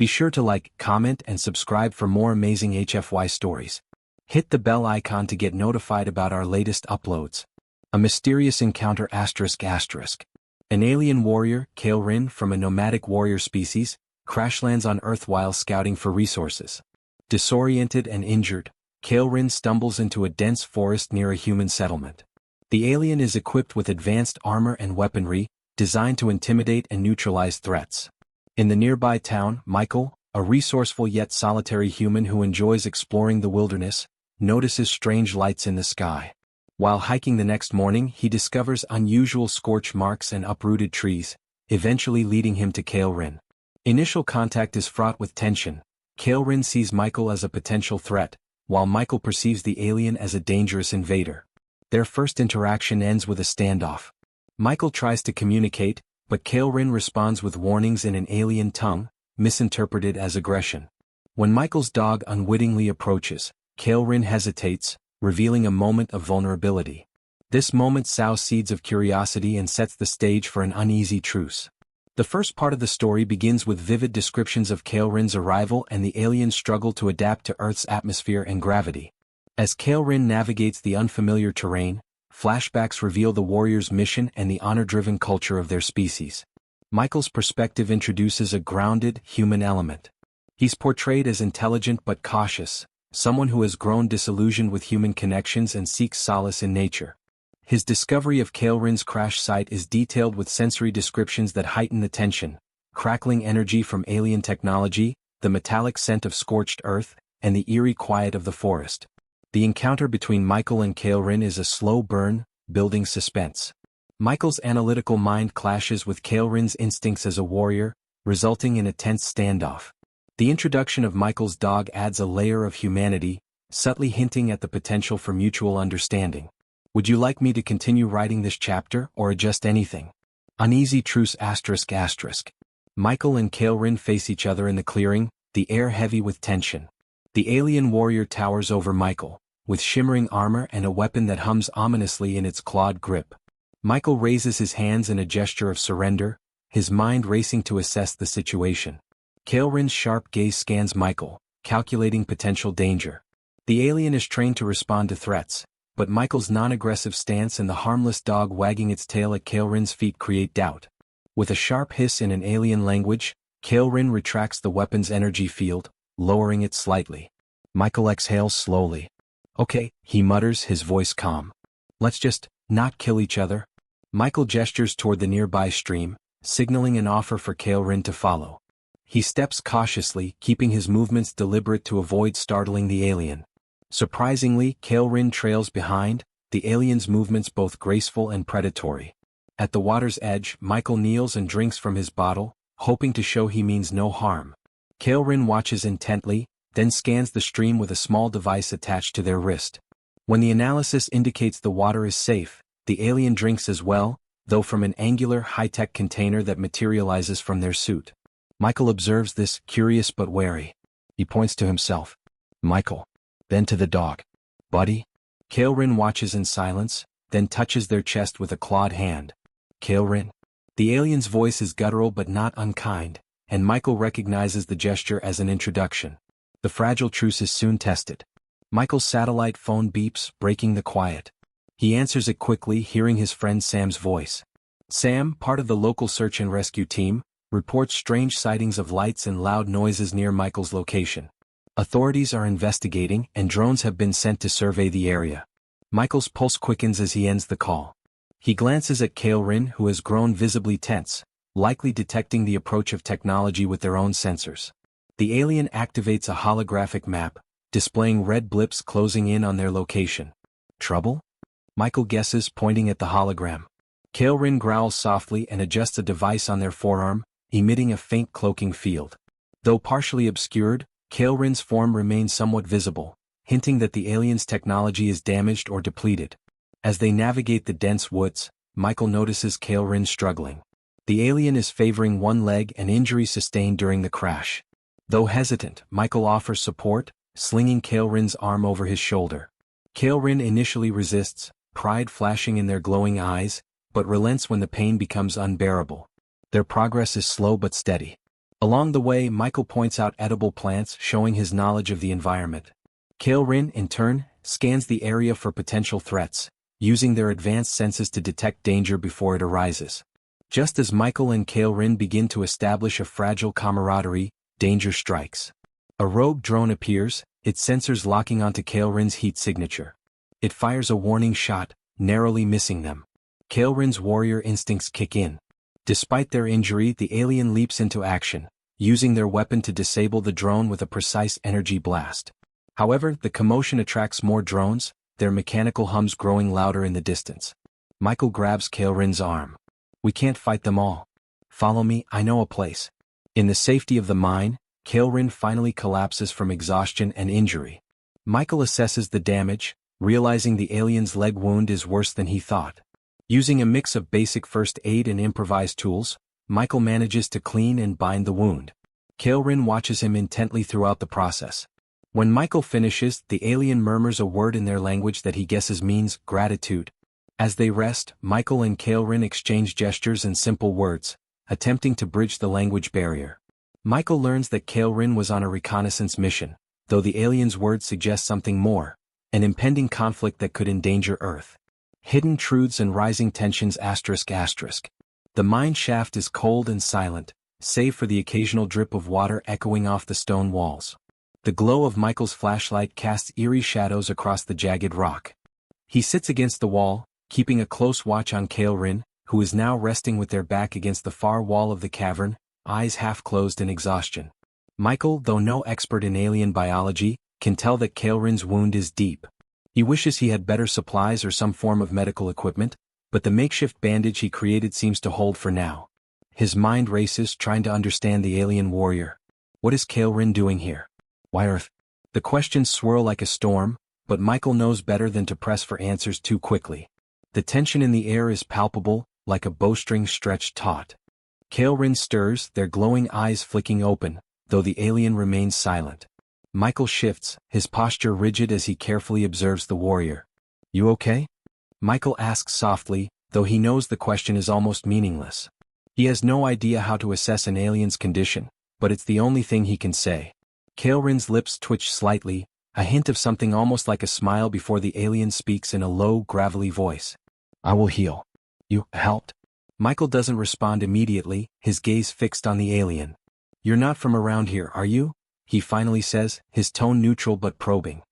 Be sure to like, comment, and subscribe for more amazing HFY stories. Hit the bell icon to get notified about our latest uploads. A mysterious encounter ****. An alien warrior, Kale Rin, from a nomadic warrior species, crash lands on Earth while scouting for resources. Disoriented and injured, Kale Rin stumbles into a dense forest near a human settlement. The alien is equipped with advanced armor and weaponry, designed to intimidate and neutralize threats. In the nearby town, Michael, a resourceful yet solitary human who enjoys exploring the wilderness, notices strange lights in the sky. While hiking the next morning, he discovers unusual scorch marks and uprooted trees, eventually leading him to Kale Rin. Initial contact is fraught with tension. Kale Rin sees Michael as a potential threat, while Michael perceives the alien as a dangerous invader. Their first interaction ends with a standoff. Michael tries to communicate, but Kale Rin responds with warnings in an alien tongue, misinterpreted as aggression. When Michael's dog unwittingly approaches, Kale Rin hesitates, revealing a moment of vulnerability. This moment sows seeds of curiosity and sets the stage for an uneasy truce. The first part of the story begins with vivid descriptions of Kale Rin's arrival and the alien's struggle to adapt to Earth's atmosphere and gravity. As Kale Rin navigates the unfamiliar terrain, flashbacks reveal the warrior's mission and the honor-driven culture of their species. Michael's perspective introduces a grounded, human element. He's portrayed as intelligent but cautious, someone who has grown disillusioned with human connections and seeks solace in nature. His discovery of Kale Rin's crash site is detailed with sensory descriptions that heighten the tension: crackling energy from alien technology, the metallic scent of scorched earth, and the eerie quiet of the forest. The encounter between Michael and Kale Rin is a slow burn, building suspense. Michael's analytical mind clashes with Kale Rin's instincts as a warrior, resulting in a tense standoff. The introduction of Michael's dog adds a layer of humanity, subtly hinting at the potential for mutual understanding. Would you like me to continue writing this chapter or adjust anything? Uneasy truce ****. Michael and Kale Rin face each other in the clearing, the air heavy with tension. The alien warrior towers over Michael, with shimmering armor and a weapon that hums ominously in its clawed grip. Michael raises his hands in a gesture of surrender, his mind racing to assess the situation. Kale Rin's sharp gaze scans Michael, calculating potential danger. The alien is trained to respond to threats, but Michael's non-aggressive stance and the harmless dog wagging its tail at Kale Rin's feet create doubt. With a sharp hiss in an alien language, Kale Rin retracts the weapon's energy field, lowering it slightly. Michael exhales slowly. "Okay," he mutters, his voice calm. "Let's just not kill each other." Michael gestures toward the nearby stream, signaling an offer for Kale Rin to follow. He steps cautiously, keeping his movements deliberate to avoid startling the alien. Surprisingly, Kale Rin trails behind, the alien's movements both graceful and predatory. At the water's edge, Michael kneels and drinks from his bottle, hoping to show he means no harm. Kale Rin watches intently, then scans the stream with a small device attached to their wrist. When the analysis indicates the water is safe, the alien drinks as well, though from an angular, high-tech container that materializes from their suit. Michael observes this, curious but wary. He points to himself. "Michael." Then to the dog. "Buddy?" Kale Rin watches in silence, then touches their chest with a clawed hand. "Kale Rin." The alien's voice is guttural but not unkind, and Michael recognizes the gesture as an introduction. The fragile truce is soon tested. Michael's satellite phone beeps, breaking the quiet. He answers it quickly, hearing his friend Sam's voice. Sam, part of the local search and rescue team, reports strange sightings of lights and loud noises near Michael's location. Authorities are investigating, and drones have been sent to survey the area. Michael's pulse quickens as he ends the call. He glances at Kale Rin, who has grown visibly tense, likely detecting the approach of technology with their own sensors. The alien activates a holographic map, displaying red blips closing in on their location. "Trouble?" Michael guesses, pointing at the hologram. Kale Rin growls softly and adjusts a device on their forearm, emitting a faint cloaking field. Though partially obscured, Kale Rin's form remains somewhat visible, hinting that the alien's technology is damaged or depleted. As they navigate the dense woods, Michael notices Kale Rin struggling. The alien is favoring one leg, an injury sustained during the crash. Though hesitant, Michael offers support, slinging Kale Rin's arm over his shoulder. Kale Rin initially resists, pride flashing in their glowing eyes, but relents when the pain becomes unbearable. Their progress is slow but steady. Along the way, Michael points out edible plants, showing his knowledge of the environment. Kael'ren, in turn, scans the area for potential threats, using their advanced senses to detect danger before it arises. Just as Michael and Kael'ren begin to establish a fragile camaraderie, danger strikes. A rogue drone appears, its sensors locking onto Kael'ren's heat signature. It fires a warning shot, narrowly missing them. Kael'ren's warrior instincts kick in. Despite their injury, the alien leaps into action, using their weapon to disable the drone with a precise energy blast. However, the commotion attracts more drones, their mechanical hums growing louder in the distance. Michael grabs Kael'ren's arm. "We can't fight them all. Follow me, I know a place." In the safety of the mine, Kael'ren finally collapses from exhaustion and injury. Michael assesses the damage, realizing the alien's leg wound is worse than he thought. Using a mix of basic first aid and improvised tools, Michael manages to clean and bind the wound. Kael'ren watches him intently throughout the process. When Michael finishes, the alien murmurs a word in their language that he guesses means gratitude. As they rest, Michael and Kael'ren exchange gestures and simple words, attempting to bridge the language barrier. Michael learns that Kael'ren was on a reconnaissance mission, though the alien's words suggest something more, an impending conflict that could endanger Earth. Hidden truths and rising tensions ***. The mine shaft is cold and silent, save for the occasional drip of water echoing off the stone walls. The glow of Michael's flashlight casts eerie shadows across the jagged rock. He sits against the wall, keeping a close watch on Kael'ren, who is now resting with their back against the far wall of the cavern, eyes half closed in exhaustion. Michael, though no expert in alien biology, can tell that Kael'ren's wound is deep. He wishes he had better supplies or some form of medical equipment, but the makeshift bandage he created seems to hold for now. His mind races, trying to understand the alien warrior. What is Kael'ren doing here? Why Earth? The questions swirl like a storm, but Michael knows better than to press for answers too quickly. The tension in the air is palpable, like a bowstring stretched taut. Kael'ren stirs, their glowing eyes flicking open, though the alien remains silent. Michael shifts, his posture rigid as he carefully observes the warrior. "You okay?" Michael asks softly, though he knows the question is almost meaningless. He has no idea how to assess an alien's condition, but it's the only thing he can say. Kael'ren's lips twitch slightly, a hint of something almost like a smile before the alien speaks in a low, gravelly voice. "I will heal. You helped?" Michael doesn't respond immediately, his gaze fixed on the alien. "You're not from around here, are you?" he finally says, his tone neutral but probing.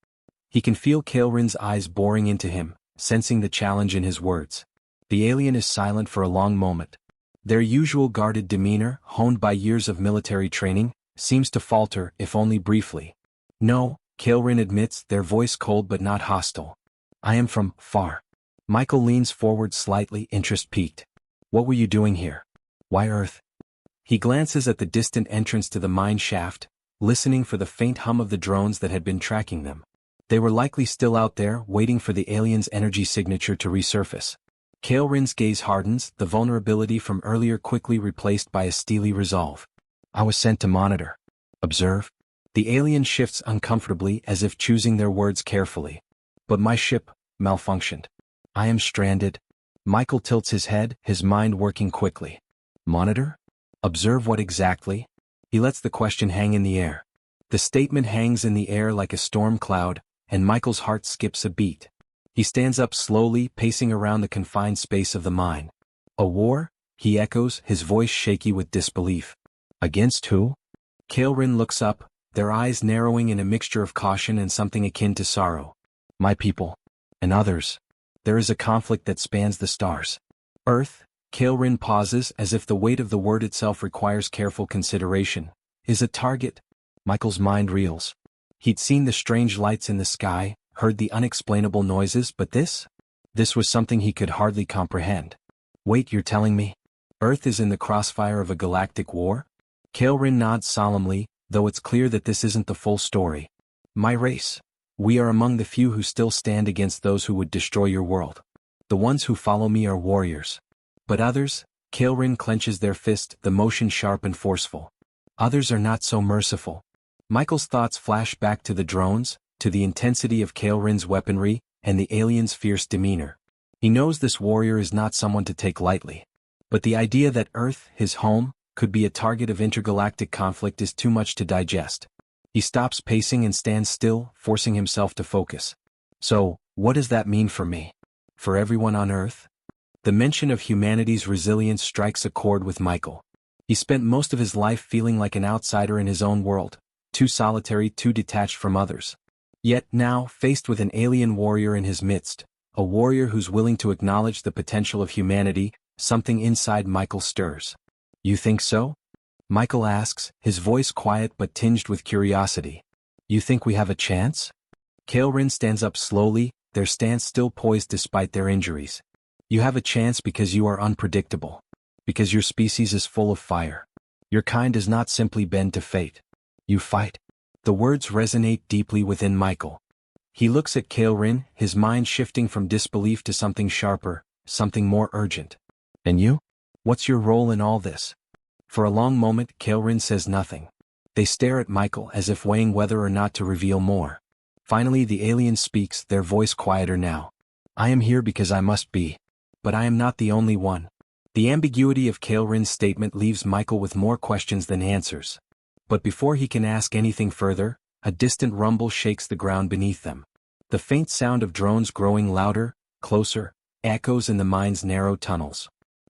He can feel Kael'ren's eyes boring into him, sensing the challenge in his words. The alien is silent for a long moment. Their usual guarded demeanor, honed by years of military training, seems to falter, if only briefly. "No," Kael'ren admits, their voice cold but not hostile. "I am from far." Michael leans forward slightly, interest piqued. "What were you doing here? Why Earth?" He glances at the distant entrance to the mine shaft, listening for the faint hum of the drones that had been tracking them. They were likely still out there, waiting for the alien's energy signature to resurface. Kael'ren's gaze hardens, the vulnerability from earlier quickly replaced by a steely resolve. "I was sent to monitor. Observe." The alien shifts uncomfortably, as if choosing their words carefully. "But my ship malfunctioned. I am stranded." Michael tilts his head, his mind working quickly. "Monitor? Observe what exactly?" He lets the question hang in the air. The statement hangs in the air like a storm cloud, and Michael's heart skips a beat. He stands up slowly, pacing around the confined space of the mine. "A war?" he echoes, his voice shaky with disbelief. "Against who?" Kael'ren looks up, their eyes narrowing in a mixture of caution and something akin to sorrow. "My people. And others. There is a conflict that spans the stars." "Earth?" Kael'ren pauses, as if the weight of the word itself requires careful consideration. "Is a target?" Michael's mind reels. He'd seen the strange lights in the sky, heard the unexplainable noises, but this was something he could hardly comprehend. "Wait, you're telling me Earth is in the crossfire of a galactic war?" Kael'ren nods solemnly, though it's clear that this isn't the full story. "My race. We are among the few who still stand against those who would destroy your world. The ones who follow me are warriors. But others," Kael'ren clenches their fist, the motion sharp and forceful. "Others are not so merciful." Michael's thoughts flash back to the drones, to the intensity of Kael'ren's weaponry, and the alien's fierce demeanor. He knows this warrior is not someone to take lightly. But the idea that Earth, his home, could be a target of intergalactic conflict is too much to digest. He stops pacing and stands still, forcing himself to focus. So, what does that mean for me? For everyone on Earth? The mention of humanity's resilience strikes a chord with Michael. He spent most of his life feeling like an outsider in his own world, too solitary, too detached from others. Yet now, faced with an alien warrior in his midst, a warrior who's willing to acknowledge the potential of humanity, something inside Michael stirs. You think so? Michael asks, his voice quiet but tinged with curiosity. You think we have a chance? Kael'ren stands up slowly, their stance still poised despite their injuries. You have a chance because you are unpredictable. Because your species is full of fire. Your kind does not simply bend to fate. You fight. The words resonate deeply within Michael. He looks at Kael'ren, his mind shifting from disbelief to something sharper, something more urgent. And you? What's your role in all this? For a long moment, Kael'ren says nothing. They stare at Michael as if weighing whether or not to reveal more. Finally, the alien speaks, their voice quieter now. I am here because I must be. But I am not the only one. The ambiguity of Kael'ren's statement leaves Michael with more questions than answers. But before he can ask anything further, a distant rumble shakes the ground beneath them. The faint sound of drones growing louder, closer, echoes in the mine's narrow tunnels.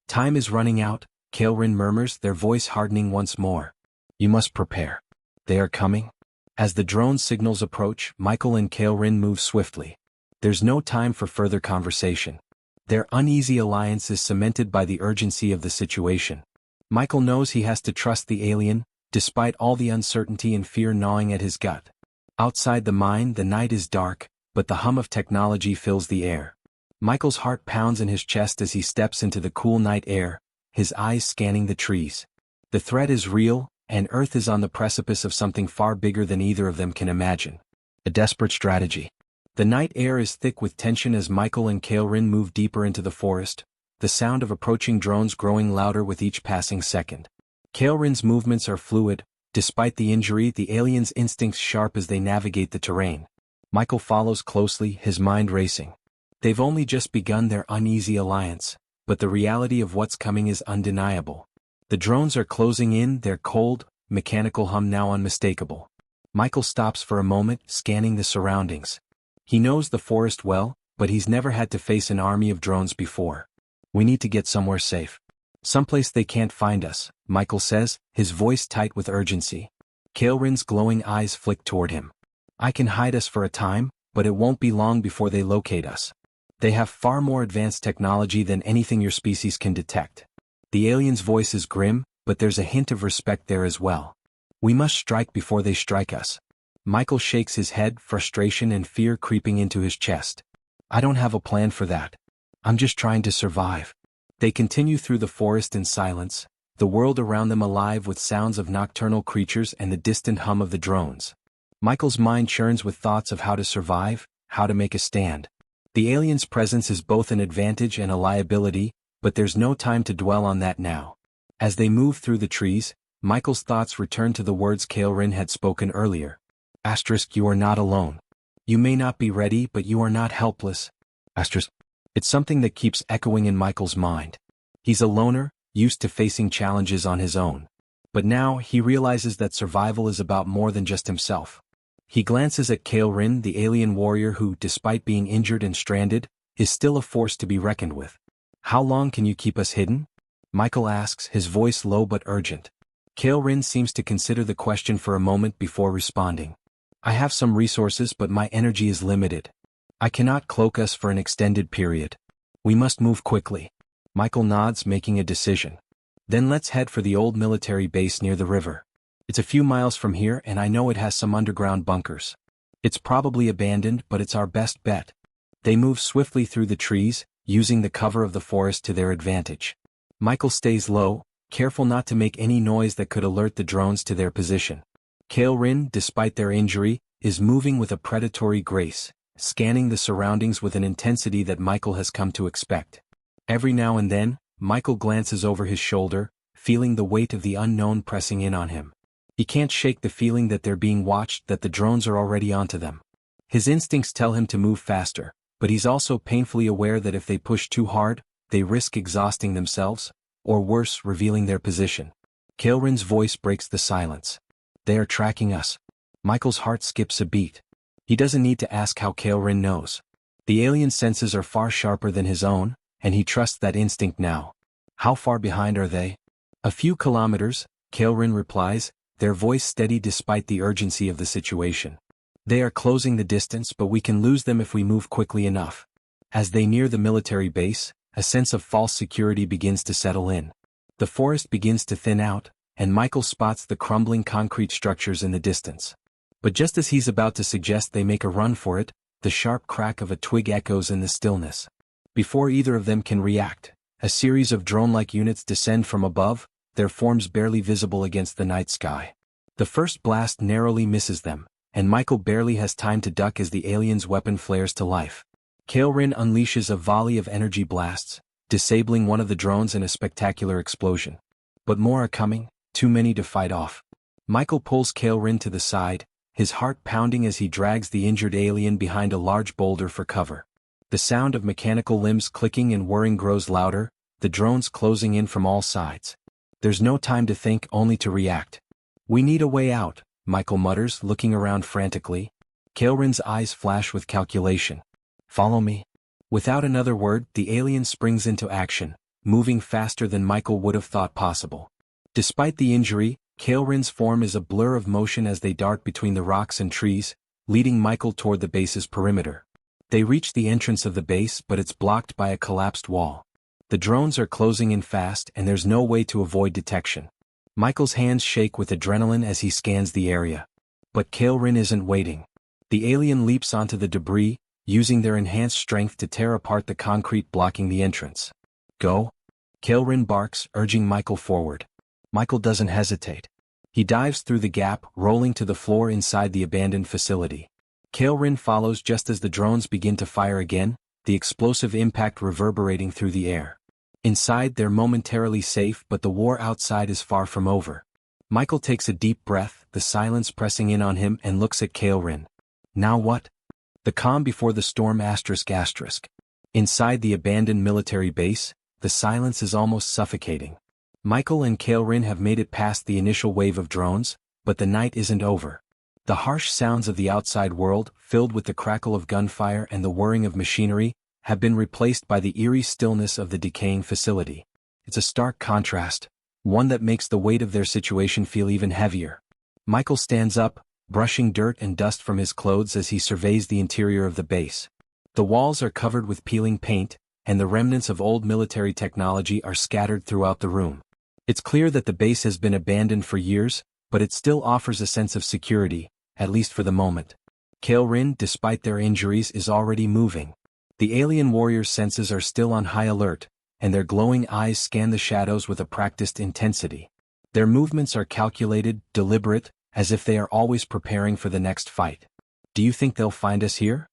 Time is running out, Kael'ren murmurs, their voice hardening once more. You must prepare. They are coming. As the drone signals approach, Michael and Kael'ren move swiftly. There's no time for further conversation. Their uneasy alliance is cemented by the urgency of the situation. Michael knows he has to trust the alien, despite all the uncertainty and fear gnawing at his gut. Outside the mine, the night is dark, but the hum of technology fills the air. Michael's heart pounds in his chest as he steps into the cool night air, his eyes scanning the trees. The threat is real, and Earth is on the precipice of something far bigger than either of them can imagine. A desperate strategy. The night air is thick with tension as Michael and Kael'ren move deeper into the forest, the sound of approaching drones growing louder with each passing second. Kael'ren's movements are fluid, despite the injury, the alien's instincts sharp as they navigate the terrain. Michael follows closely, his mind racing. They've only just begun their uneasy alliance, but the reality of what's coming is undeniable. The drones are closing in, their cold, mechanical hum now unmistakable. Michael stops for a moment, scanning the surroundings. He knows the forest well, but he's never had to face an army of drones before. We need to get somewhere safe. Someplace they can't find us, Michael says, his voice tight with urgency. Kael'ren's glowing eyes flick toward him. I can hide us for a time, but it won't be long before they locate us. They have far more advanced technology than anything your species can detect. The alien's voice is grim, but there's a hint of respect there as well. We must strike before they strike us. Michael shakes his head, frustration and fear creeping into his chest. I don't have a plan for that. I'm just trying to survive. They continue through the forest in silence, the world around them alive with sounds of nocturnal creatures and the distant hum of the drones. Michael's mind churns with thoughts of how to survive, how to make a stand. The alien's presence is both an advantage and a liability, but there's no time to dwell on that now. As they move through the trees, Michael's thoughts return to the words Kael'ren had spoken earlier. You are not alone. You may not be ready, but you are not helpless. It's something that keeps echoing in Michael's mind. He's a loner, used to facing challenges on his own. But now he realizes that survival is about more than just himself. He glances at Kael'ren, the alien warrior who, despite being injured and stranded, is still a force to be reckoned with. How long can you keep us hidden? Michael asks, his voice low but urgent. Kael'ren seems to consider the question for a moment before responding. I have some resources, but my energy is limited. I cannot cloak us for an extended period. We must move quickly. Michael nods, making a decision. Then let's head for the old military base near the river. It's a few miles from here and I know it has some underground bunkers. It's probably abandoned, but it's our best bet. They move swiftly through the trees, using the cover of the forest to their advantage. Michael stays low, careful not to make any noise that could alert the drones to their position. Kael'ren, despite their injury, is moving with a predatory grace, scanning the surroundings with an intensity that Michael has come to expect. Every now and then, Michael glances over his shoulder, feeling the weight of the unknown pressing in on him. He can't shake the feeling that they're being watched, that the drones are already onto them. His instincts tell him to move faster, but he's also painfully aware that if they push too hard, they risk exhausting themselves, or worse, revealing their position. Kael'ren's voice breaks the silence. They are tracking us. Michael's heart skips a beat. He doesn't need to ask how Kael'ren knows. The alien senses are far sharper than his own, and he trusts that instinct now. How far behind are they? A few kilometers, Kael'ren replies, their voice steady despite the urgency of the situation. They are closing the distance, but we can lose them if we move quickly enough. As they near the military base, a sense of false security begins to settle in. The forest begins to thin out, and Michael spots the crumbling concrete structures in the distance. But just as he's about to suggest they make a run for it, the sharp crack of a twig echoes in the stillness. Before either of them can react, a series of drone-like units descend from above, their forms barely visible against the night sky. The first blast narrowly misses them, and Michael barely has time to duck as the alien's weapon flares to life. Kael'ren unleashes a volley of energy blasts, disabling one of the drones in a spectacular explosion. But more are coming, too many to fight off. Michael pulls Kael'ren to the side, his heart pounding as he drags the injured alien behind a large boulder for cover. The sound of mechanical limbs clicking and whirring grows louder, the drones closing in from all sides. There's no time to think, only to react. We need a way out, Michael mutters, looking around frantically. Kael'ren's eyes flash with calculation. Follow me. Without another word, the alien springs into action, moving faster than Michael would have thought possible. Despite the injury, Kael'ren's form is a blur of motion as they dart between the rocks and trees, leading Michael toward the base's perimeter. They reach the entrance of the base, but it's blocked by a collapsed wall. The drones are closing in fast and there's no way to avoid detection. Michael's hands shake with adrenaline as he scans the area. But Kael'ren isn't waiting. The alien leaps onto the debris, using their enhanced strength to tear apart the concrete blocking the entrance. Go! Kael'ren barks, urging Michael forward. Michael doesn't hesitate. He dives through the gap, rolling to the floor inside the abandoned facility. Kael'ren follows just as the drones begin to fire again, the explosive impact reverberating through the air. Inside they're momentarily safe, but the war outside is far from over. Michael takes a deep breath, the silence pressing in on him, and looks at Kael'ren. Now what? The calm before the storm ***. Inside the abandoned military base, the silence is almost suffocating. Michael and Kael'ren have made it past the initial wave of drones, but the night isn't over. The harsh sounds of the outside world, filled with the crackle of gunfire and the whirring of machinery, have been replaced by the eerie stillness of the decaying facility. It's a stark contrast, one that makes the weight of their situation feel even heavier. Michael stands up, brushing dirt and dust from his clothes as he surveys the interior of the base. The walls are covered with peeling paint, and the remnants of old military technology are scattered throughout the room. It's clear that the base has been abandoned for years, but it still offers a sense of security, at least for the moment. Kael'ren, despite their injuries, is already moving. The alien warrior's senses are still on high alert, and their glowing eyes scan the shadows with a practiced intensity. Their movements are calculated, deliberate, as if they are always preparing for the next fight. Do you think they'll find us here?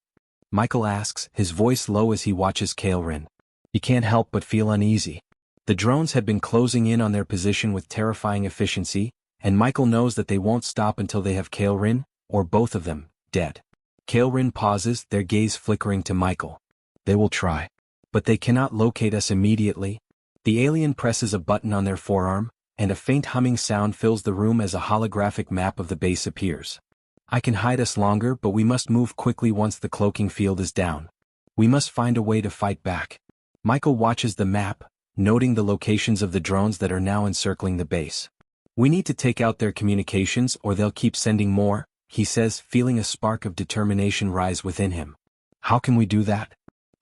Michael asks, his voice low as he watches Kael'ren. He can't help but feel uneasy. The drones had been closing in on their position with terrifying efficiency, and Michael knows that they won't stop until they have Kael'ren, or both of them, dead. Kael'ren pauses, their gaze flickering to Michael. They will try. But they cannot locate us immediately. The alien presses a button on their forearm, and a faint humming sound fills the room as a holographic map of the base appears. I can hide us longer, but we must move quickly once the cloaking field is down. We must find a way to fight back. Michael watches the map, noting the locations of the drones that are now encircling the base. We need to take out their communications or they'll keep sending more, he says, feeling a spark of determination rise within him. How can we do that?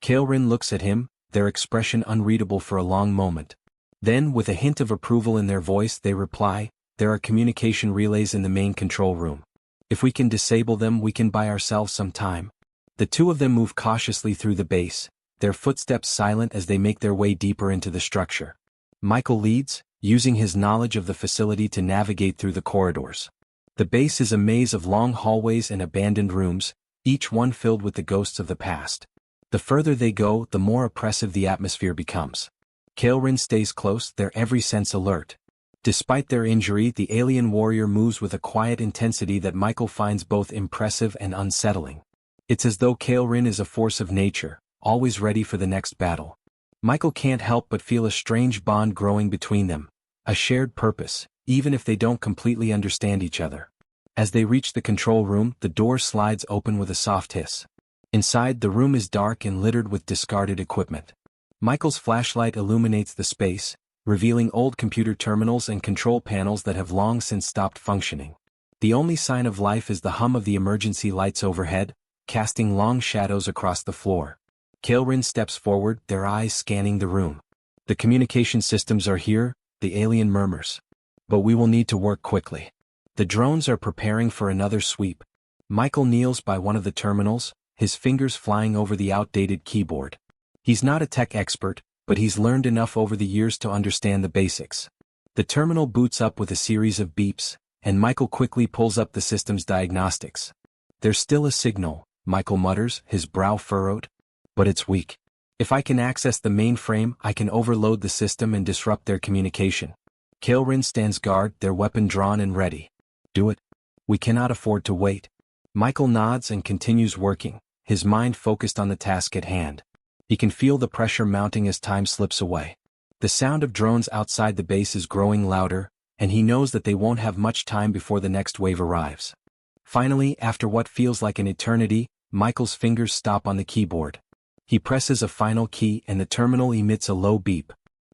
Kael'ren looks at him, their expression unreadable for a long moment. Then, with a hint of approval in their voice, they reply, there are communication relays in the main control room. If we can disable them, we can buy ourselves some time. The two of them move cautiously through the base, their footsteps silent as they make their way deeper into the structure. Michael leads, using his knowledge of the facility to navigate through the corridors. The base is a maze of long hallways and abandoned rooms, each one filled with the ghosts of the past. The further they go, the more oppressive the atmosphere becomes. Kael'ren stays close, their every sense alert. Despite their injury, the alien warrior moves with a quiet intensity that Michael finds both impressive and unsettling. It's as though Kael'ren is a force of nature, always ready for the next battle. Michael can't help but feel a strange bond growing between them, a shared purpose, even if they don't completely understand each other. As they reach the control room, the door slides open with a soft hiss. Inside, the room is dark and littered with discarded equipment. Michael's flashlight illuminates the space, revealing old computer terminals and control panels that have long since stopped functioning. The only sign of life is the hum of the emergency lights overhead, casting long shadows across the floor. Kael'ren steps forward, their eyes scanning the room. "The communication systems are here," the alien murmurs. "But we will need to work quickly." The drones are preparing for another sweep. Michael kneels by one of the terminals, his fingers flying over the outdated keyboard. He's not a tech expert, but he's learned enough over the years to understand the basics. The terminal boots up with a series of beeps, and Michael quickly pulls up the system's diagnostics. "There's still a signal," Michael mutters, his brow furrowed. "But it's weak. If I can access the mainframe, I can overload the system and disrupt their communication." Kael'ren stands guard, their weapon drawn and ready. "Do it. We cannot afford to wait." Michael nods and continues working, his mind focused on the task at hand. He can feel the pressure mounting as time slips away. The sound of drones outside the base is growing louder, and he knows that they won't have much time before the next wave arrives. Finally, after what feels like an eternity, Michael's fingers stop on the keyboard. He presses a final key and the terminal emits a low beep.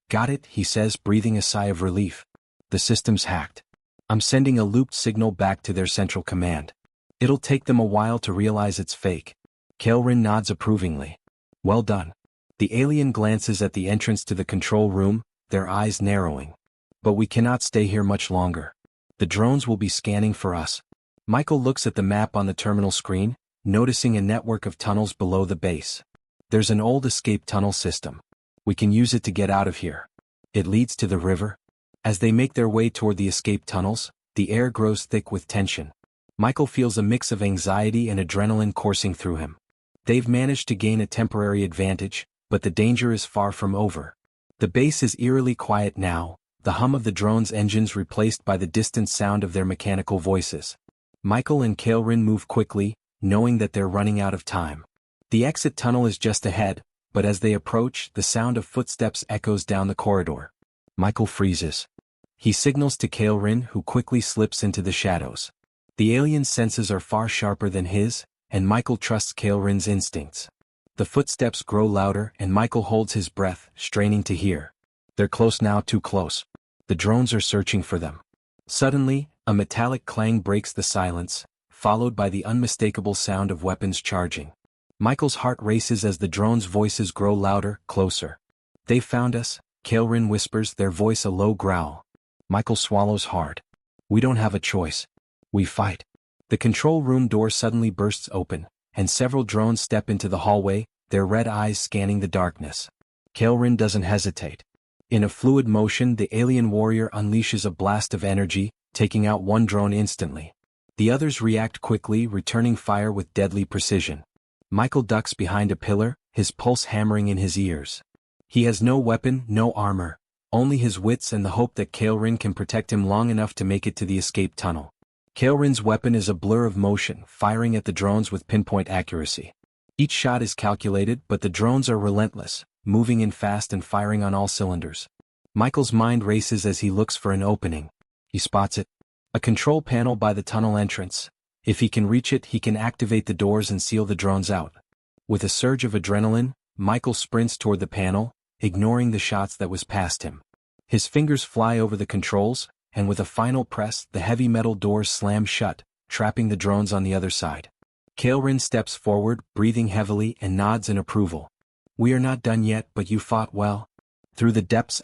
"Got it," he says, breathing a sigh of relief. "The system's hacked. I'm sending a looped signal back to their central command. It'll take them a while to realize it's fake." Kael'ren nods approvingly. "Well done." The alien glances at the entrance to the control room, their eyes narrowing. "But we cannot stay here much longer. The drones will be scanning for us." Michael looks at the map on the terminal screen, noticing a network of tunnels below the base. "There's an old escape tunnel system. We can use it to get out of here. It leads to the river." As they make their way toward the escape tunnels, the air grows thick with tension. Michael feels a mix of anxiety and adrenaline coursing through him. They've managed to gain a temporary advantage, but the danger is far from over. The base is eerily quiet now, the hum of the drone's engines replaced by the distant sound of their mechanical voices. Michael and Kael'ren move quickly, knowing that they're running out of time. The exit tunnel is just ahead, but as they approach, the sound of footsteps echoes down the corridor. Michael freezes. He signals to Kael'ren, who quickly slips into the shadows. The alien's senses are far sharper than his, and Michael trusts Kael'ren's instincts. The footsteps grow louder and Michael holds his breath, straining to hear. They're close now, too close. The drones are searching for them. Suddenly, a metallic clang breaks the silence, followed by the unmistakable sound of weapons charging. Michael's heart races as the drones' voices grow louder, closer. "They found us," Kael'ren whispers, their voice a low growl. Michael swallows hard. "We don't have a choice. We fight." The control room door suddenly bursts open, and several drones step into the hallway, their red eyes scanning the darkness. Kael'ren doesn't hesitate. In a fluid motion, the alien warrior unleashes a blast of energy, taking out one drone instantly. The others react quickly, returning fire with deadly precision. Michael ducks behind a pillar, his pulse hammering in his ears. He has no weapon, no armor, only his wits and the hope that Kael'ren can protect him long enough to make it to the escape tunnel. Kael'ren's weapon is a blur of motion, firing at the drones with pinpoint accuracy. Each shot is calculated, but the drones are relentless, moving in fast and firing on all cylinders. Michael's mind races as he looks for an opening. He spots it. A control panel by the tunnel entrance. If he can reach it, he can activate the doors and seal the drones out. With a surge of adrenaline, Michael sprints toward the panel, ignoring the shots that was past him. His fingers fly over the controls, and with a final press, the heavy metal doors slam shut, trapping the drones on the other side. Kael'ren steps forward, breathing heavily, and nods in approval. "We are not done yet, but you fought well." Through the depths ***.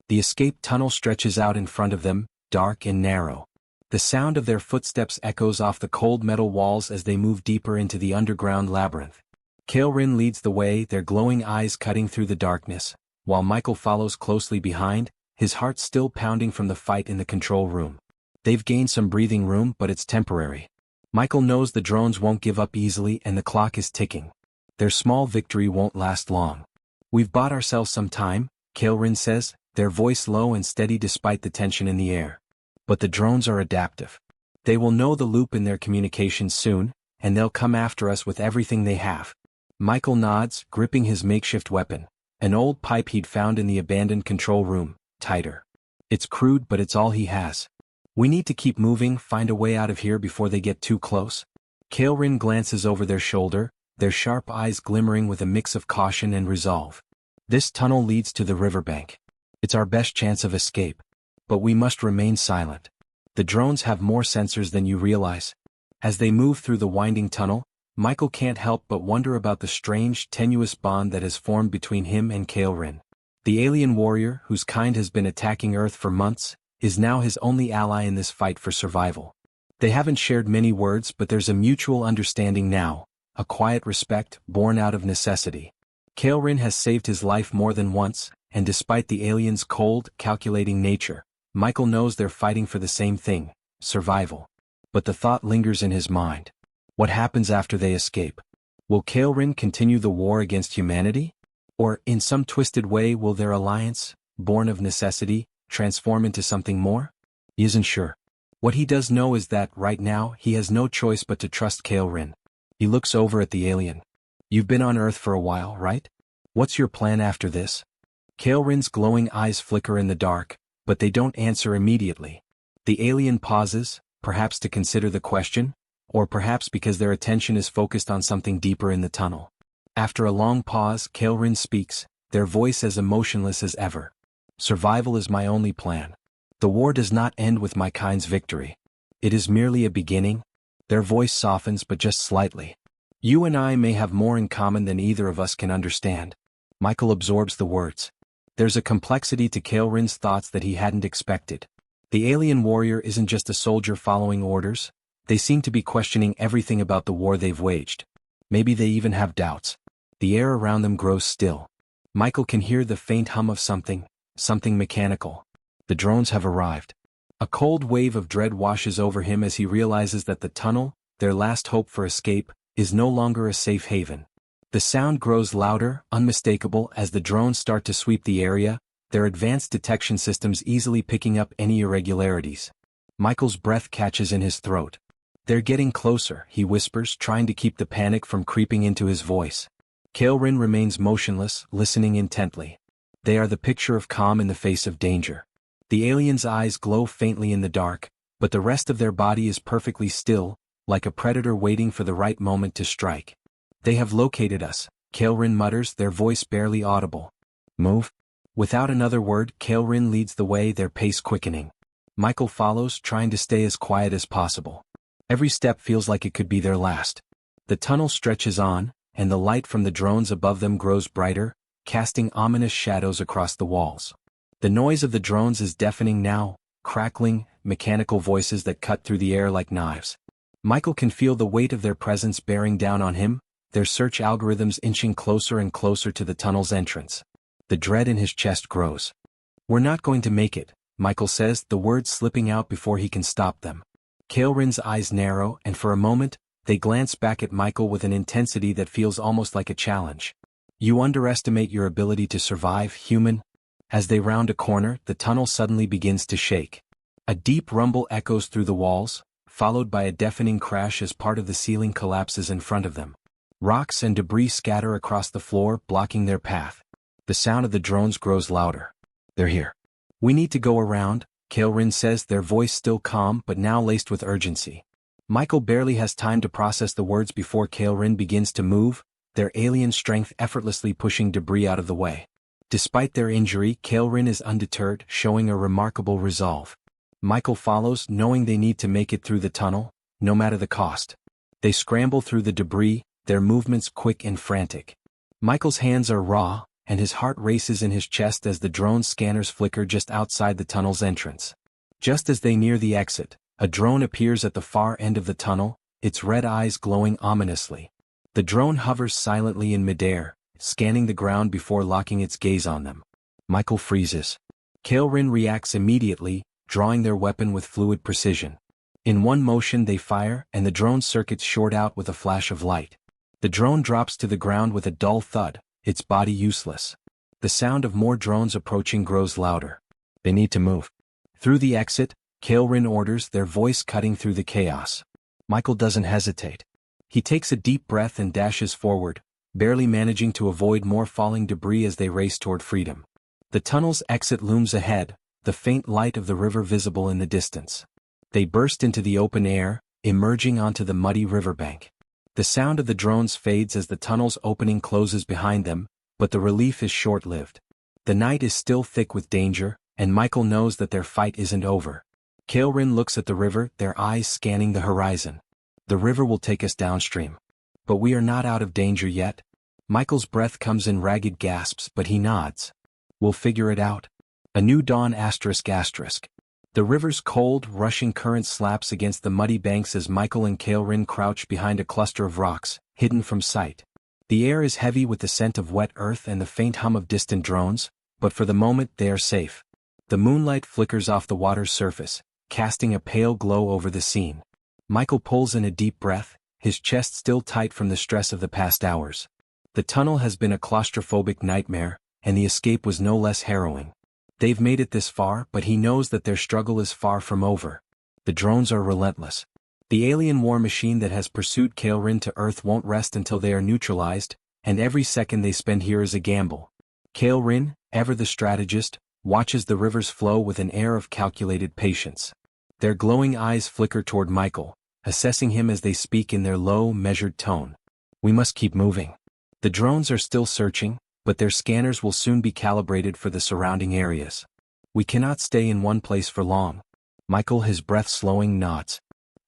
The escape tunnel stretches out in front of them, dark and narrow. The sound of their footsteps echoes off the cold metal walls as they move deeper into the underground labyrinth. Kael'ren leads the way, their glowing eyes cutting through the darkness, while Michael follows closely behind, his heart still pounding from the fight in the control room. They've gained some breathing room, but it's temporary. Michael knows the drones won't give up easily and the clock is ticking. Their small victory won't last long. "We've bought ourselves some time," Kael'ren says, their voice low and steady despite the tension in the air. "But the drones are adaptive. They will know the loop in their communications soon, and they'll come after us with everything they have." Michael nods, gripping his makeshift weapon, an old pipe he'd found in the abandoned control room, tighter. It's crude, but it's all he has. We need to keep moving, find a way out of here before they get too close. Kael'ren glances over their shoulder, their sharp eyes glimmering with a mix of caution and resolve. This tunnel leads to the riverbank. It's our best chance of escape. But we must remain silent. The drones have more sensors than you realize. As they move through the winding tunnel, Michael can't help but wonder about the strange, tenuous bond that has formed between him and Kael'ren. The alien warrior, whose kind has been attacking Earth for months, is now his only ally in this fight for survival. They haven't shared many words, but there's a mutual understanding now, a quiet respect born out of necessity. Kael'ren has saved his life more than once, and despite the alien's cold, calculating nature, Michael knows they're fighting for the same thing, survival. But the thought lingers in his mind. What happens after they escape? Will Kael'ren continue the war against humanity? Or, in some twisted way, will their alliance, born of necessity, transform into something more? He isn't sure. What he does know is that, right now, he has no choice but to trust Kael'ren. He looks over at the alien. You've been on Earth for a while, right? What's your plan after this? Kael'ren's glowing eyes flicker in the dark, but they don't answer immediately. The alien pauses, perhaps to consider the question, or perhaps because their attention is focused on something deeper in the tunnel. After a long pause, Kael'ren speaks, their voice as emotionless as ever. Survival is my only plan. The war does not end with my kind's victory. It is merely a beginning. Their voice softens, but just slightly. You and I may have more in common than either of us can understand. Michael absorbs the words. There's a complexity to Kael'ren's thoughts that he hadn't expected. The alien warrior isn't just a soldier following orders. They seem to be questioning everything about the war they've waged. Maybe they even have doubts. The air around them grows still. Michael can hear the faint hum of something mechanical. The drones have arrived. A cold wave of dread washes over him as he realizes that the tunnel, their last hope for escape, is no longer a safe haven. The sound grows louder, unmistakable, as the drones start to sweep the area, their advanced detection systems easily picking up any irregularities. Michael's breath catches in his throat. They're getting closer, he whispers, trying to keep the panic from creeping into his voice. Kael'ren remains motionless, listening intently. They are the picture of calm in the face of danger. The alien's eyes glow faintly in the dark, but the rest of their body is perfectly still, like a predator waiting for the right moment to strike. They have located us, Kael'ren mutters, their voice barely audible. Move. Without another word, Kael'ren leads the way, their pace quickening. Michael follows, trying to stay as quiet as possible. Every step feels like it could be their last. The tunnel stretches on, and the light from the drones above them grows brighter, casting ominous shadows across the walls. The noise of the drones is deafening now, crackling, mechanical voices that cut through the air like knives. Michael can feel the weight of their presence bearing down on him, their search algorithms inching closer and closer to the tunnel's entrance. The dread in his chest grows. We're not going to make it, Michael says, the words slipping out before he can stop them. Kael'ren's eyes narrow, and for a moment, they glance back at Michael with an intensity that feels almost like a challenge. You underestimate your ability to survive, human. As they round a corner, the tunnel suddenly begins to shake. A deep rumble echoes through the walls, followed by a deafening crash as part of the ceiling collapses in front of them. Rocks and debris scatter across the floor, blocking their path. The sound of the drones grows louder. They're here. We need to go around, Kael'ren says, their voice still calm but now laced with urgency. Michael barely has time to process the words before Kael'ren begins to move, their alien strength effortlessly pushing debris out of the way. Despite their injury, Kael'ren is undeterred, showing a remarkable resolve. Michael follows, knowing they need to make it through the tunnel, no matter the cost. They scramble through the debris, their movements quick and frantic. Michael's hands are raw, and his heart races in his chest as the drone scanners flicker just outside the tunnel's entrance. Just as they near the exit, a drone appears at the far end of the tunnel, its red eyes glowing ominously. The drone hovers silently in midair, scanning the ground before locking its gaze on them. Michael freezes. Kael'ren reacts immediately, drawing their weapon with fluid precision. In one motion they fire, and the drone's circuits short out with a flash of light. The drone drops to the ground with a dull thud, its body useless. The sound of more drones approaching grows louder. They need to move. Through the exit, Kael'ren orders, their voice cutting through the chaos. Michael doesn't hesitate. He takes a deep breath and dashes forward, barely managing to avoid more falling debris as they race toward freedom. The tunnel's exit looms ahead, the faint light of the river visible in the distance. They burst into the open air, emerging onto the muddy riverbank. The sound of the drones fades as the tunnel's opening closes behind them, but the relief is short-lived. The night is still thick with danger, and Michael knows that their fight isn't over. Kael'ren looks at the river, their eyes scanning the horizon. The river will take us downstream. But we are not out of danger yet. Michael's breath comes in ragged gasps, but he nods. We'll figure it out. A new dawn ****. The river's cold, rushing current slaps against the muddy banks as Michael and Kael'ren crouch behind a cluster of rocks, hidden from sight. The air is heavy with the scent of wet earth and the faint hum of distant drones, but for the moment they are safe. The moonlight flickers off the water's surface, casting a pale glow over the scene. Michael pulls in a deep breath, his chest still tight from the stress of the past hours. The tunnel has been a claustrophobic nightmare, and the escape was no less harrowing. They've made it this far, but he knows that their struggle is far from over. The drones are relentless. The alien war machine that has pursued Kael'ren to Earth won't rest until they are neutralized, and every second they spend here is a gamble. Kael'ren, ever the strategist, watches the river's flow with an air of calculated patience. Their glowing eyes flicker toward Michael, assessing him as they speak in their low, measured tone. We must keep moving. The drones are still searching, but their scanners will soon be calibrated for the surrounding areas. We cannot stay in one place for long. Michael, his breath slowing, nods.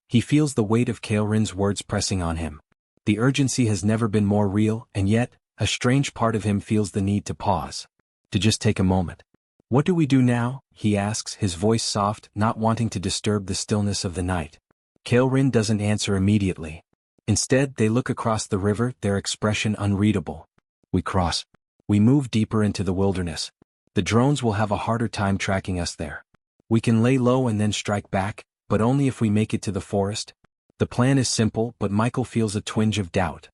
He feels the weight of Kael'ren's words pressing on him. The urgency has never been more real, and yet, a strange part of him feels the need to pause. To just take a moment. What do we do now? He asks, his voice soft, not wanting to disturb the stillness of the night. Kael'ren doesn't answer immediately. Instead, they look across the river, their expression unreadable. We cross. We move deeper into the wilderness. The drones will have a harder time tracking us there. We can lay low and then strike back, but only if we make it to the forest. The plan is simple, but Michael feels a twinge of doubt.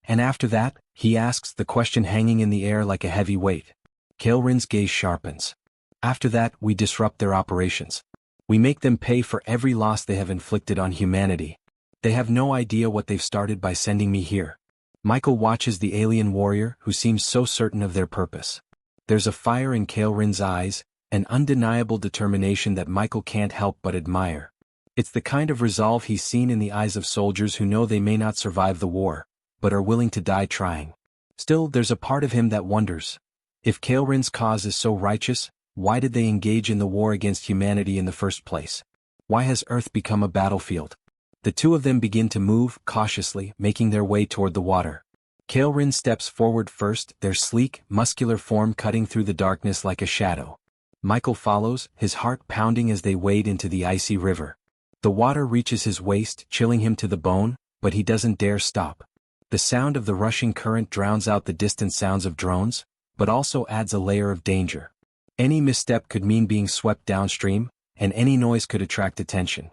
And after that, he asks, the question hanging in the air like a heavy weight. Kael'ren's gaze sharpens. After that, we disrupt their operations. We make them pay for every loss they have inflicted on humanity. They have no idea what they've started by sending me here. Michael watches the alien warrior, who seems so certain of their purpose. There's a fire in Kael'ren's eyes, an undeniable determination that Michael can't help but admire. It's the kind of resolve he's seen in the eyes of soldiers who know they may not survive the war, but are willing to die trying. Still, there's a part of him that wonders. If Kael'ren's cause is so righteous, why did they engage in the war against humanity in the first place? Why has Earth become a battlefield? The two of them begin to move, cautiously, making their way toward the water. Kael'ren steps forward first, their sleek, muscular form cutting through the darkness like a shadow. Michael follows, his heart pounding as they wade into the icy river. The water reaches his waist, chilling him to the bone, but he doesn't dare stop. The sound of the rushing current drowns out the distant sounds of drones, but also adds a layer of danger. Any misstep could mean being swept downstream, and any noise could attract attention.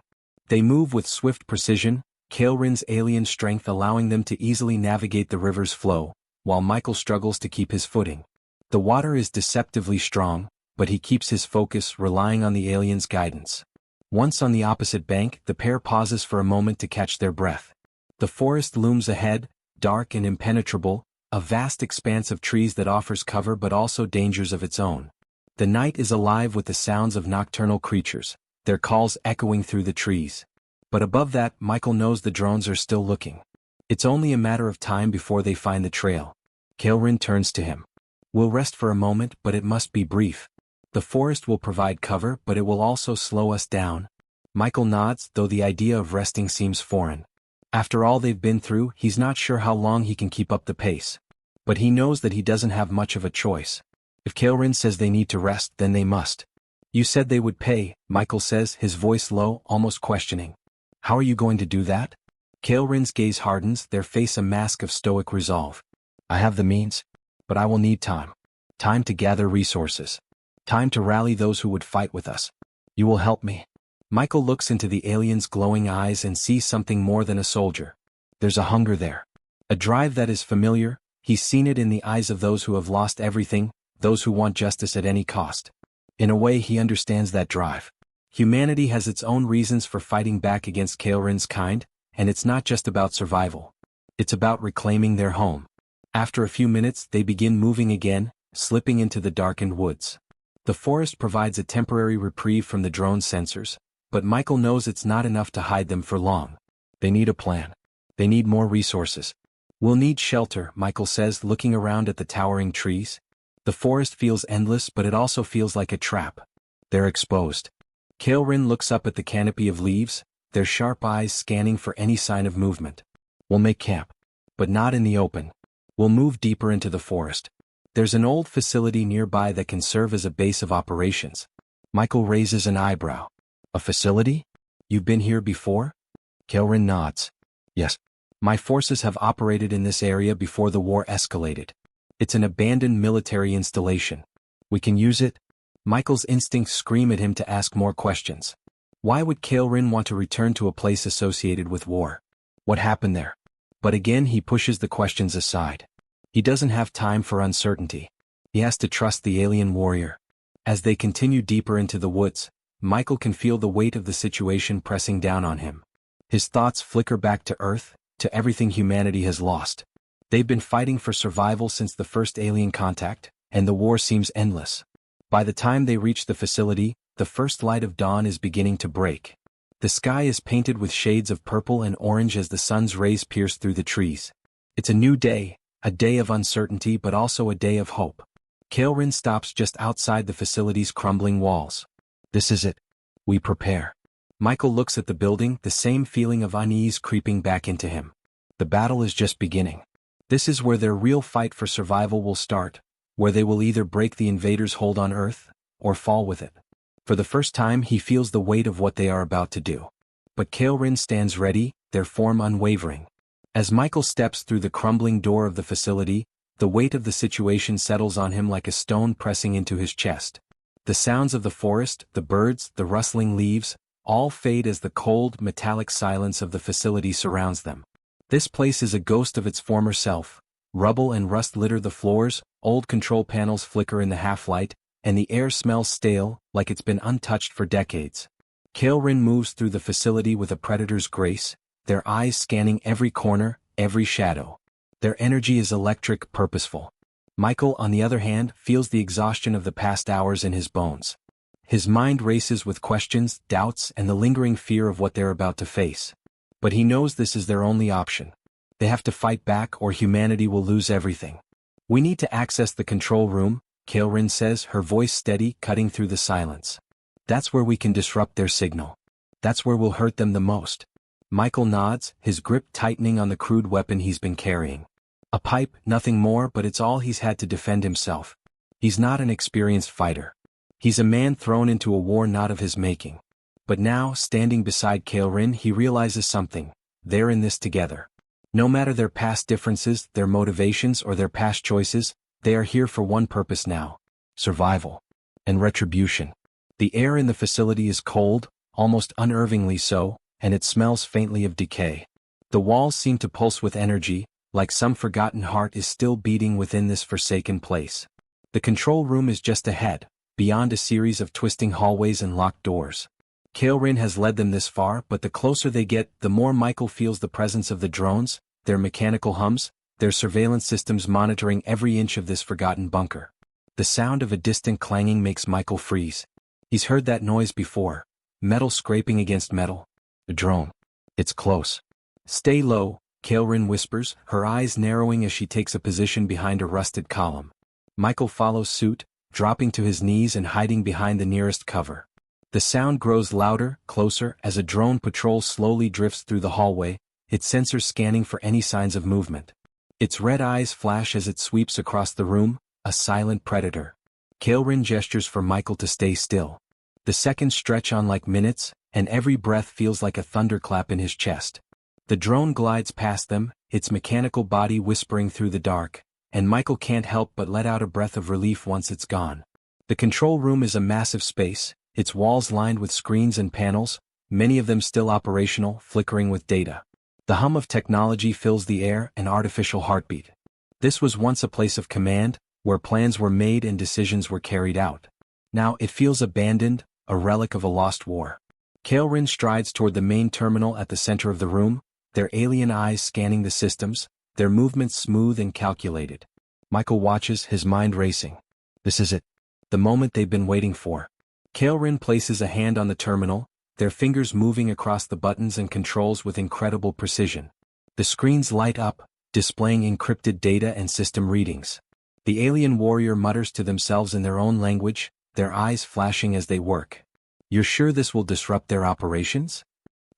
They move with swift precision, Kael'ren's alien strength allowing them to easily navigate the river's flow, while Michael struggles to keep his footing. The water is deceptively strong, but he keeps his focus, relying on the alien's guidance. Once on the opposite bank, the pair pauses for a moment to catch their breath. The forest looms ahead, dark and impenetrable, a vast expanse of trees that offers cover but also dangers of its own. The night is alive with the sounds of nocturnal creatures, their calls echoing through the trees. But above that, Michael knows the drones are still looking. It's only a matter of time before they find the trail. Kael'ren turns to him. We'll rest for a moment, but it must be brief. The forest will provide cover, but it will also slow us down. Michael nods, though the idea of resting seems foreign. After all they've been through, he's not sure how long he can keep up the pace. But he knows that he doesn't have much of a choice. If Kael'ren says they need to rest, then they must. You said they would pay, Michael says, his voice low, almost questioning. How are you going to do that? Kael'ren's gaze hardens, their face a mask of stoic resolve. I have the means, but I will need time. Time to gather resources. Time to rally those who would fight with us. You will help me. Michael looks into the alien's glowing eyes and sees something more than a soldier. There's a hunger there. A drive that is familiar. He's seen it in the eyes of those who have lost everything, those who want justice at any cost. In a way, he understands that drive. Humanity has its own reasons for fighting back against Kael'ren's kind, and it's not just about survival. It's about reclaiming their home. After a few minutes, they begin moving again, slipping into the darkened woods. The forest provides a temporary reprieve from the drone sensors, but Michael knows it's not enough to hide them for long. They need a plan. They need more resources. We'll need shelter, Michael says, looking around at the towering trees. The forest feels endless, but it also feels like a trap. They're exposed. Kael'ren looks up at the canopy of leaves, their sharp eyes scanning for any sign of movement. We'll make camp. But not in the open. We'll move deeper into the forest. There's an old facility nearby that can serve as a base of operations. Michael raises an eyebrow. A facility? You've been here before? Kael'ren nods. Yes. My forces have operated in this area before the war escalated. It's an abandoned military installation. We can use it? Michael's instincts scream at him to ask more questions. Why would Kael'ren want to return to a place associated with war? What happened there? But again he pushes the questions aside. He doesn't have time for uncertainty. He has to trust the alien warrior. As they continue deeper into the woods, Michael can feel the weight of the situation pressing down on him. His thoughts flicker back to Earth, to everything humanity has lost. They've been fighting for survival since the first alien contact, and the war seems endless. By the time they reach the facility, the first light of dawn is beginning to break. The sky is painted with shades of purple and orange as the sun's rays pierce through the trees. It's a new day, a day of uncertainty but also a day of hope. Kael'ren stops just outside the facility's crumbling walls. This is it. We prepare. Michael looks at the building, the same feeling of unease creeping back into him. The battle is just beginning. This is where their real fight for survival will start, where they will either break the invaders' hold on Earth, or fall with it. For the first time he feels the weight of what they are about to do. But Kael'ren stands ready, their form unwavering. As Michael steps through the crumbling door of the facility, the weight of the situation settles on him like a stone pressing into his chest. The sounds of the forest, the birds, the rustling leaves, all fade as the cold, metallic silence of the facility surrounds them. This place is a ghost of its former self. Rubble and rust litter the floors, old control panels flicker in the half-light, and the air smells stale, like it's been untouched for decades. Kael'ren moves through the facility with a predator's grace, their eyes scanning every corner, every shadow. Their energy is electric, purposeful. Michael, on the other hand, feels the exhaustion of the past hours in his bones. His mind races with questions, doubts, and the lingering fear of what they're about to face. But he knows this is their only option. They have to fight back or humanity will lose everything. We need to access the control room, Kael'ren says, her voice steady, cutting through the silence. That's where we can disrupt their signal. That's where we'll hurt them the most. Michael nods, his grip tightening on the crude weapon he's been carrying. A pipe, nothing more, but it's all he's had to defend himself. He's not an experienced fighter. He's a man thrown into a war not of his making. But now, standing beside Kael'ren, he realizes something. They're in this together. No matter their past differences, their motivations, or their past choices, they are here for one purpose now: survival. And retribution. The air in the facility is cold, almost unnervingly so, and it smells faintly of decay. The walls seem to pulse with energy, like some forgotten heart is still beating within this forsaken place. The control room is just ahead, beyond a series of twisting hallways and locked doors. Kael'ren has led them this far, but the closer they get, the more Michael feels the presence of the drones, their mechanical hums, their surveillance systems monitoring every inch of this forgotten bunker. The sound of a distant clanging makes Michael freeze. He's heard that noise before. Metal scraping against metal. A drone. It's close. Stay low, Kael'ren whispers, her eyes narrowing as she takes a position behind a rusted column. Michael follows suit, dropping to his knees and hiding behind the nearest cover. The sound grows louder, closer, as a drone patrol slowly drifts through the hallway, its sensors scanning for any signs of movement. Its red eyes flash as it sweeps across the room, a silent predator. Kael'ren gestures for Michael to stay still. The seconds stretch on like minutes, and every breath feels like a thunderclap in his chest. The drone glides past them, its mechanical body whispering through the dark, and Michael can't help but let out a breath of relief once it's gone. The control room is a massive space, its walls lined with screens and panels, many of them still operational, flickering with data. The hum of technology fills the air, an artificial heartbeat. This was once a place of command, where plans were made and decisions were carried out. Now it feels abandoned, a relic of a lost war. Kael'ren strides toward the main terminal at the center of the room, their alien eyes scanning the systems, their movements smooth and calculated. Michael watches, his mind racing. This is it. the moment they've been waiting for. Kael'ren places a hand on the terminal, their fingers moving across the buttons and controls with incredible precision. The screens light up, displaying encrypted data and system readings. The alien warrior mutters to themselves in their own language, their eyes flashing as they work. "You're sure this will disrupt their operations?"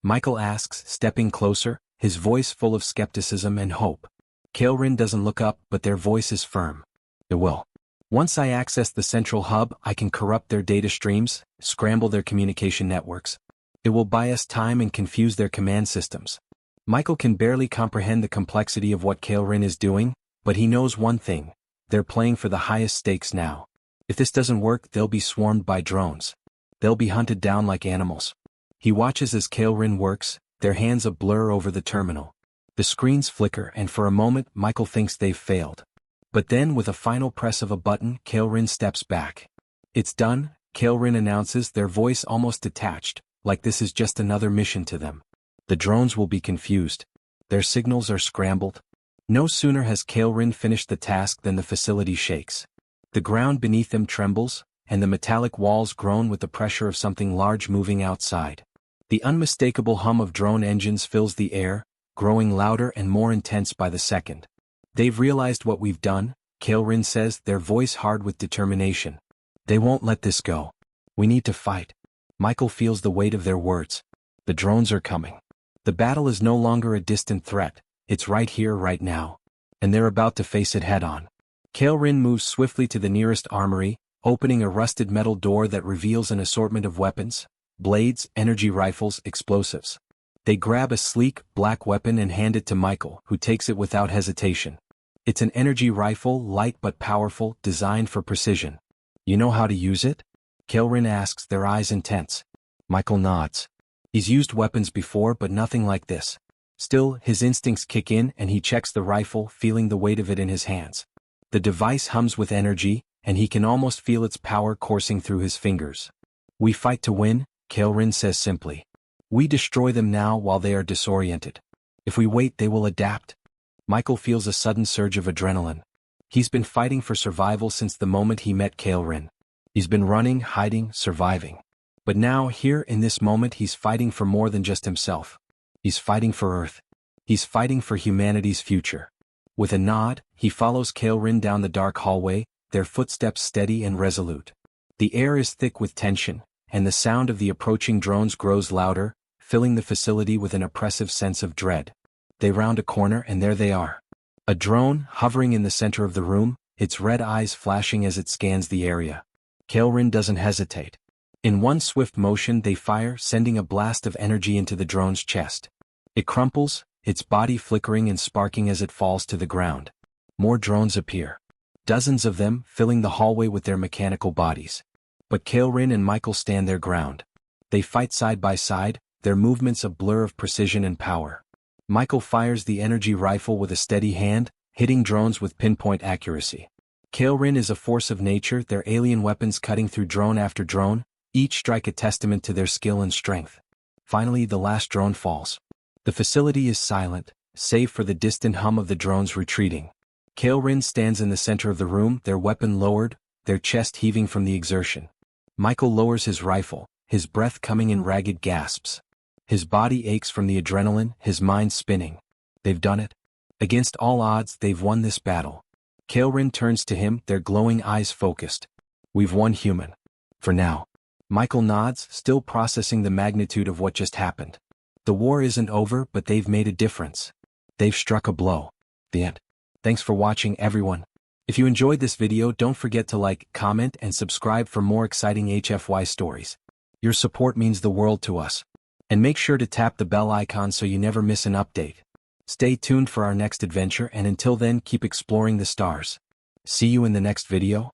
Michael asks, stepping closer, his voice full of skepticism and hope. Kael'ren doesn't look up, but their voice is firm. "It will. Once I access the central hub, I can corrupt their data streams, scramble their communication networks. It will buy us time and confuse their command systems." Michael can barely comprehend the complexity of what Kael'ren is doing, but he knows one thing: they're playing for the highest stakes now. If this doesn't work, they'll be swarmed by drones. They'll be hunted down like animals. He watches as Kael'ren works, their hands a blur over the terminal. The screens flicker, and for a moment Michael thinks they've failed. But then, with a final press of a button, Kael'ren steps back. "It's done," Kael'ren announces, their voice almost detached, like this is just another mission to them. The drones will be confused. Their signals are scrambled. No sooner has Kael'ren finished the task than the facility shakes. The ground beneath them trembles, and the metallic walls groan with the pressure of something large moving outside. The unmistakable hum of drone engines fills the air, growing louder and more intense by the second. "They've realized what we've done," Kael'ren says, their voice hard with determination. "They won't let this go. We need to fight." Michael feels the weight of their words. The drones are coming. The battle is no longer a distant threat, it's right here, right now. And they're about to face it head-on. Kael'ren moves swiftly to the nearest armory, opening a rusted metal door that reveals an assortment of weapons: blades, energy rifles, explosives. They grab a sleek, black weapon and hand it to Michael, who takes it without hesitation. It's an energy rifle, light but powerful, designed for precision. "You know how to use it?" Kael'ren asks, their eyes intense. Michael nods. He's used weapons before, but nothing like this. Still, his instincts kick in and he checks the rifle, feeling the weight of it in his hands. The device hums with energy, and he can almost feel its power coursing through his fingers. "We fight to win," Kael'ren says simply. "We destroy them now while they are disoriented. If we wait, they will adapt." Michael feels a sudden surge of adrenaline. He's been fighting for survival since the moment he met Kael'ren. He's been running, hiding, surviving. But now, here in this moment, he's fighting for more than just himself. He's fighting for Earth. He's fighting for humanity's future. With a nod, he follows Kael'ren down the dark hallway, their footsteps steady and resolute. The air is thick with tension, and the sound of the approaching drones grows louder, filling the facility with an oppressive sense of dread. They round a corner and there they are. A drone, hovering in the center of the room, its red eyes flashing as it scans the area. Kael'ren doesn't hesitate. In one swift motion they fire, sending a blast of energy into the drone's chest. It crumples, its body flickering and sparking as it falls to the ground. More drones appear. Dozens of them, filling the hallway with their mechanical bodies. But Kael'ren and Michael stand their ground. They fight side by side, their movements a blur of precision and power. Michael fires the energy rifle with a steady hand, hitting drones with pinpoint accuracy. Kael'ren is a force of nature, their alien weapons cutting through drone after drone, each strike a testament to their skill and strength. Finally, the last drone falls. The facility is silent, save for the distant hum of the drones retreating. Kael'ren stands in the center of the room, their weapon lowered, their chest heaving from the exertion. Michael lowers his rifle, his breath coming in ragged gasps. His body aches from the adrenaline, his mind spinning. They've done it. Against all odds, they've won this battle. Kael'ren turns to him, their glowing eyes focused. "We've won, human. For now." Michael nods, still processing the magnitude of what just happened. The war isn't over, but they've made a difference. They've struck a blow. The end. Thanks for watching, everyone. If you enjoyed this video, don't forget to like, comment, and subscribe for more exciting HFY stories. Your support means the world to us. And make sure to tap the bell icon so you never miss an update. Stay tuned for our next adventure, and until then, keep exploring the stars. See you in the next video.